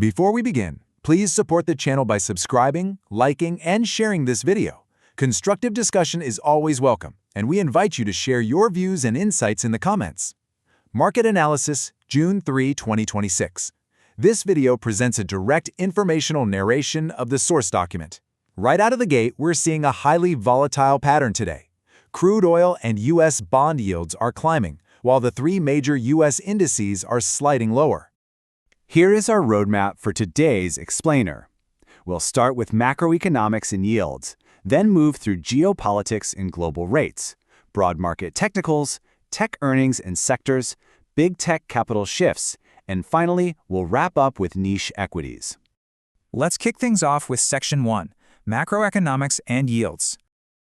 Before we begin, please support the channel by subscribing, liking, and sharing this video. Constructive discussion is always welcome, and we invite you to share your views and insights in the comments. Market Analysis, June 3, 2026. This video presents a direct informational narration of the source document. Right out of the gate, we're seeing a highly volatile pattern today. Crude oil and U.S. bond yields are climbing, while the three major U.S. indices are sliding lower. Here is our roadmap for today's explainer. We'll start with macroeconomics and yields, then move through geopolitics and global rates, broad market technicals, tech earnings and sectors, big tech capital shifts, and finally, we'll wrap up with niche equities. Let's kick things off with Section 1, Macroeconomics and Yields.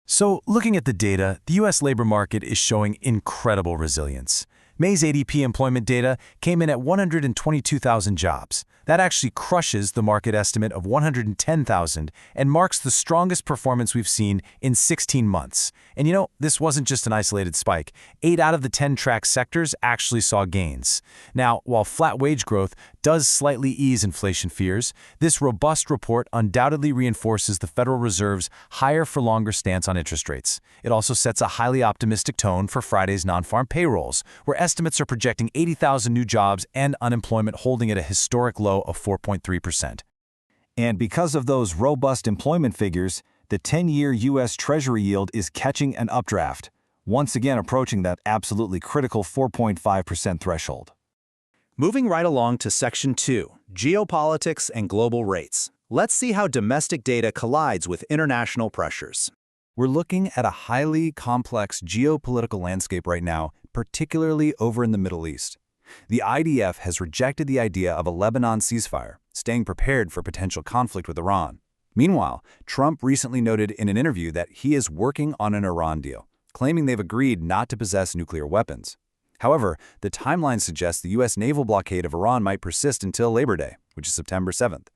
So, looking at the data, the U.S. labor market is showing incredible resilience. May's ADP employment data came in at 122,000 jobs. That actually crushes the market estimate of 110,000 and marks the strongest performance we've seen in 16 months. And this wasn't just an isolated spike. 8 out of the 10 tracked sectors actually saw gains. Now, while flat wage growth does slightly ease inflation fears, this robust report undoubtedly reinforces the Federal Reserve's higher-for-longer stance on interest rates. It also sets a highly optimistic tone for Friday's non-farm payrolls, where estimates are projecting 80,000 new jobs and unemployment holding at a historic low of 4.3%. And because of those robust employment figures, the 10-year U.S. Treasury yield is catching an updraft, once again approaching that absolutely critical 4.5% threshold. Moving right along to Section 2, Geopolitics and Global Rates. Let's see how domestic data collides with international pressures. We're looking at a highly complex geopolitical landscape right now, particularly over in the Middle East. The IDF has rejected the idea of a Lebanon ceasefire, staying prepared for potential conflict with Iran. Meanwhile, Trump recently noted in an interview that he is working on an Iran deal, claiming they've agreed not to possess nuclear weapons. However, the timeline suggests the U.S. naval blockade of Iran might persist until Labor Day, which is September 7th.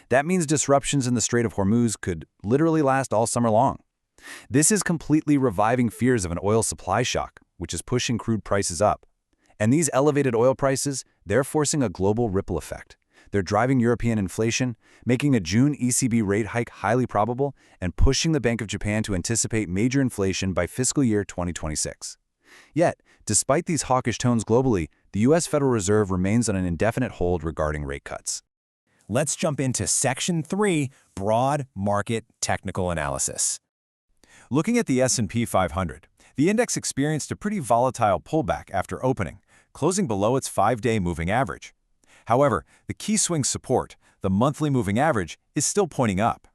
That means disruptions in the Strait of Hormuz could literally last all summer long. This is completely reviving fears of an oil supply shock, which is pushing crude prices up. And these elevated oil prices, they're forcing a global ripple effect. They're driving European inflation, making a June ECB rate hike highly probable, and pushing the Bank of Japan to anticipate major inflation by fiscal year 2026. Yet, despite these hawkish tones globally, the U.S. Federal Reserve remains on an indefinite hold regarding rate cuts. Let's jump into Section 3, Broad Market Technical Analysis. Looking at the S&P 500, the index experienced a pretty volatile pullback after opening, closing below its 5-day moving average. However, the key swing support, the monthly moving average, is still pointing up.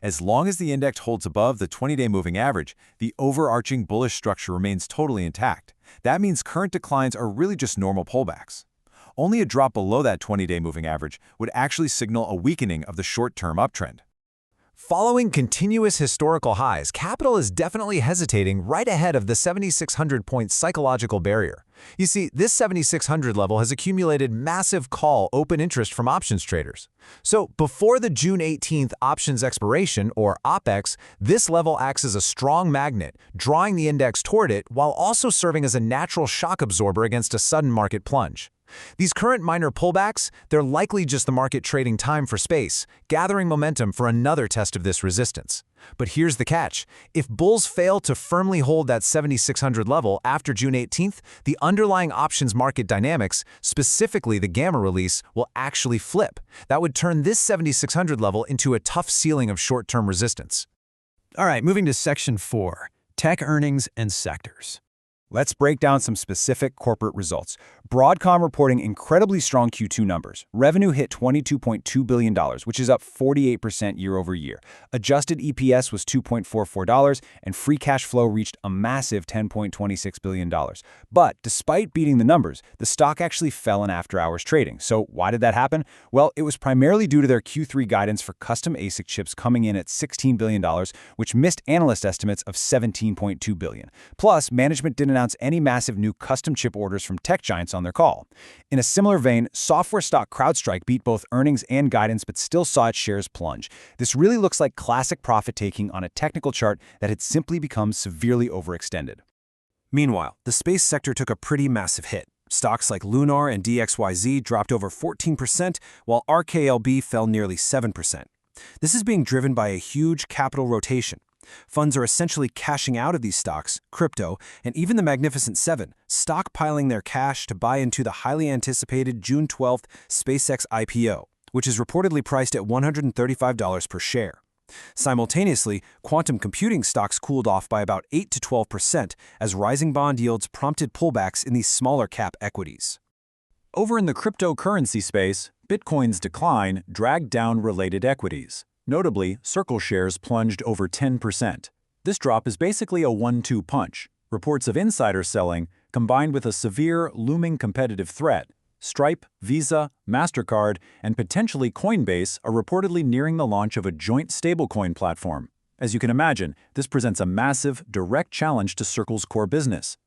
As long as the index holds above the 20-day moving average, the overarching bullish structure remains totally intact. That means current declines are really just normal pullbacks. Only a drop below that 20-day moving average would actually signal a weakening of the short-term uptrend. Following continuous historical highs, capital is definitely hesitating right ahead of the 7,600-point psychological barrier. You see, this 7,600 level has accumulated massive call open interest from options traders. So before the June 18th options expiration, or OPEX, this level acts as a strong magnet, drawing the index toward it while also serving as a natural shock absorber against a sudden market plunge. These current minor pullbacks, they're likely just the market trading time for space, gathering momentum for another test of this resistance. But here's the catch. If bulls fail to firmly hold that 7,600 level after June 18th, the underlying options market dynamics, specifically the gamma release, will actually flip. That would turn this 7,600 level into a tough ceiling of short-term resistance. All right, moving to Section 4, Tech Earnings and Sectors. Let's break down some specific corporate results. Broadcom reporting incredibly strong Q2 numbers. Revenue hit $22.2 billion, which is up 48% year over year. Adjusted EPS was $2.44, and free cash flow reached a massive $10.26 billion. But despite beating the numbers, the stock actually fell in after-hours trading. So why did that happen? Well, it was primarily due to their Q3 guidance for custom ASIC chips coming in at $16 billion, which missed analyst estimates of $17.2 billion. Plus, management didn't announce any massive new custom chip orders from tech giants on their call. In a similar vein, software stock CrowdStrike beat both earnings and guidance but still saw its shares plunge. This really looks like classic profit-taking on a technical chart that had simply become severely overextended. Meanwhile, the space sector took a pretty massive hit. Stocks like Lunar and DXYZ dropped over 14%, while RKLB fell nearly 7%. This is being driven by a huge capital rotation. Funds are essentially cashing out of these stocks, crypto, and even the Magnificent Seven, stockpiling their cash to buy into the highly anticipated June 12th SpaceX IPO, which is reportedly priced at $135 per share. Simultaneously, quantum computing stocks cooled off by about 8 to 12% as rising bond yields prompted pullbacks in these smaller cap equities. Over in the cryptocurrency space, Bitcoin's decline dragged down related equities. Notably, Circle shares plunged over 10%. This drop is basically a 1-2 punch. Reports of insider selling, combined with a severe, looming competitive threat. Stripe, Visa, MasterCard, and potentially Coinbase are reportedly nearing the launch of a joint stablecoin platform. As you can imagine, this presents a massive, direct challenge to Circle's core business.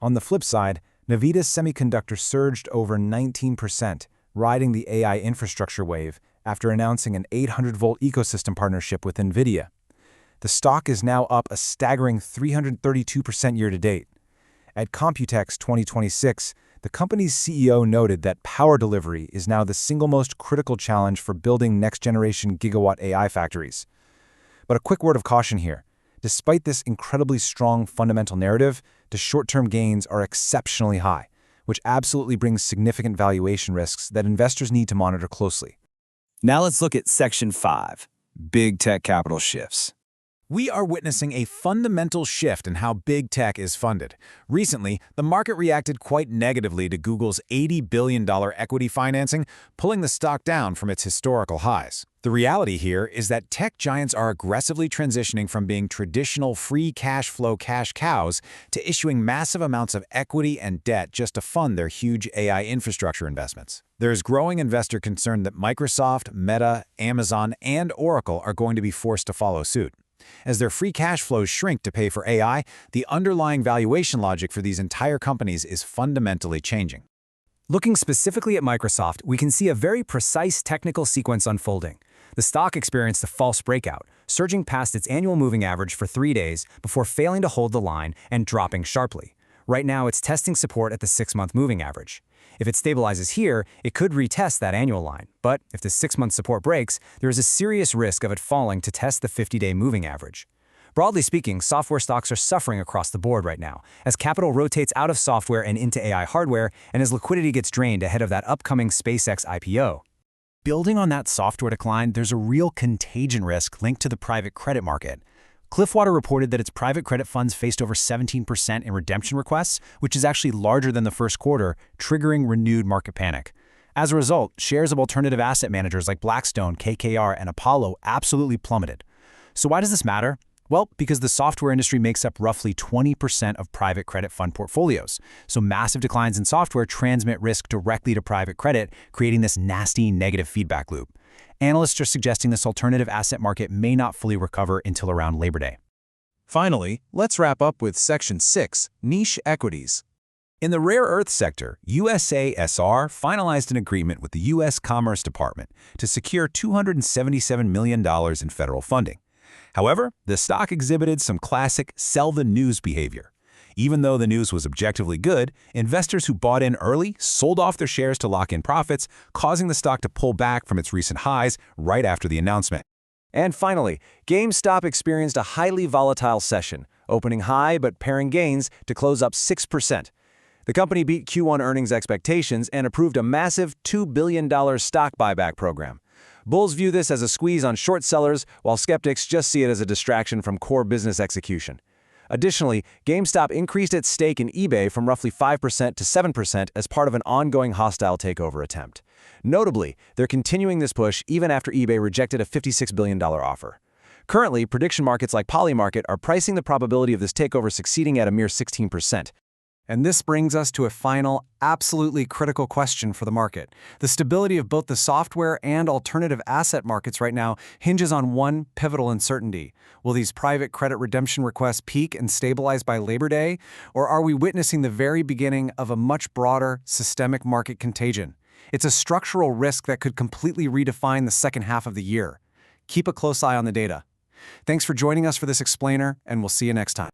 On the flip side, Navitas Semiconductor surged over 19%, riding the AI infrastructure wave after announcing an 800-volt ecosystem partnership with NVIDIA. The stock is now up a staggering 332% year-to-date. At Computex 2026, the company's CEO noted that power delivery is now the single most critical challenge for building next-generation gigawatt AI factories. But a quick word of caution here. Despite this incredibly strong fundamental narrative, the short-term gains are exceptionally high, which absolutely brings significant valuation risks that investors need to monitor closely. Now let's look at Section 5, Big Tech Capital Shifts. We are witnessing a fundamental shift in how big tech is funded. Recently, the market reacted quite negatively to Google's $80 billion equity financing, pulling the stock down from its historical highs. The reality here is that tech giants are aggressively transitioning from being traditional free cash flow cash cows to issuing massive amounts of equity and debt just to fund their huge AI infrastructure investments. There is growing investor concern that Microsoft, Meta, Amazon, and Oracle are going to be forced to follow suit. As their free cash flows shrink to pay for AI, the underlying valuation logic for these entire companies is fundamentally changing. Looking specifically at Microsoft, we can see a very precise technical sequence unfolding. The stock experienced a false breakout, surging past its annual moving average for 3 days before failing to hold the line and dropping sharply. Right now, it's testing support at the 6-month moving average. If it stabilizes here, it could retest that annual line. But if the 6-month support breaks, there is a serious risk of it falling to test the 50-day moving average. Broadly speaking, software stocks are suffering across the board right now, as capital rotates out of software and into AI hardware, and as liquidity gets drained ahead of that upcoming SpaceX IPO. Building on that software decline, there's a real contagion risk linked to the private credit market. Cliffwater reported that its private credit funds faced over 17% in redemption requests, which is actually larger than the first quarter, triggering renewed market panic. As a result, shares of alternative asset managers like Blackstone, KKR, and Apollo absolutely plummeted. So why does this matter? Well, because the software industry makes up roughly 20% of private credit fund portfolios. So massive declines in software transmit risk directly to private credit, creating this nasty negative feedback loop. Analysts are suggesting this alternative asset market may not fully recover until around Labor Day. Finally, let's wrap up with Section 6, Niche Equities. In the rare earth sector, USASR finalized an agreement with the U.S. Commerce Department to secure $277 million in federal funding. However, the stock exhibited some classic sell-the-news behavior. Even though the news was objectively good, investors who bought in early sold off their shares to lock in profits, causing the stock to pull back from its recent highs right after the announcement. And finally, GameStop experienced a highly volatile session, opening high but pairing gains to close up 6%. The company beat Q1 earnings expectations and approved a massive $2 billion stock buyback program. Bulls view this as a squeeze on short sellers, while skeptics just see it as a distraction from core business execution. Additionally, GameStop increased its stake in eBay from roughly 5% to 7% as part of an ongoing hostile takeover attempt. Notably, they're continuing this push even after eBay rejected a $56 billion offer. Currently, prediction markets like Polymarket are pricing the probability of this takeover succeeding at a mere 16%. And this brings us to a final, absolutely critical question for the market. The stability of both the software and alternative asset markets right now hinges on one pivotal uncertainty. Will these private credit redemption requests peak and stabilize by Labor Day? Or are we witnessing the very beginning of a much broader, systemic market contagion? It's a structural risk that could completely redefine the second half of the year. Keep a close eye on the data. Thanks for joining us for this explainer, and we'll see you next time.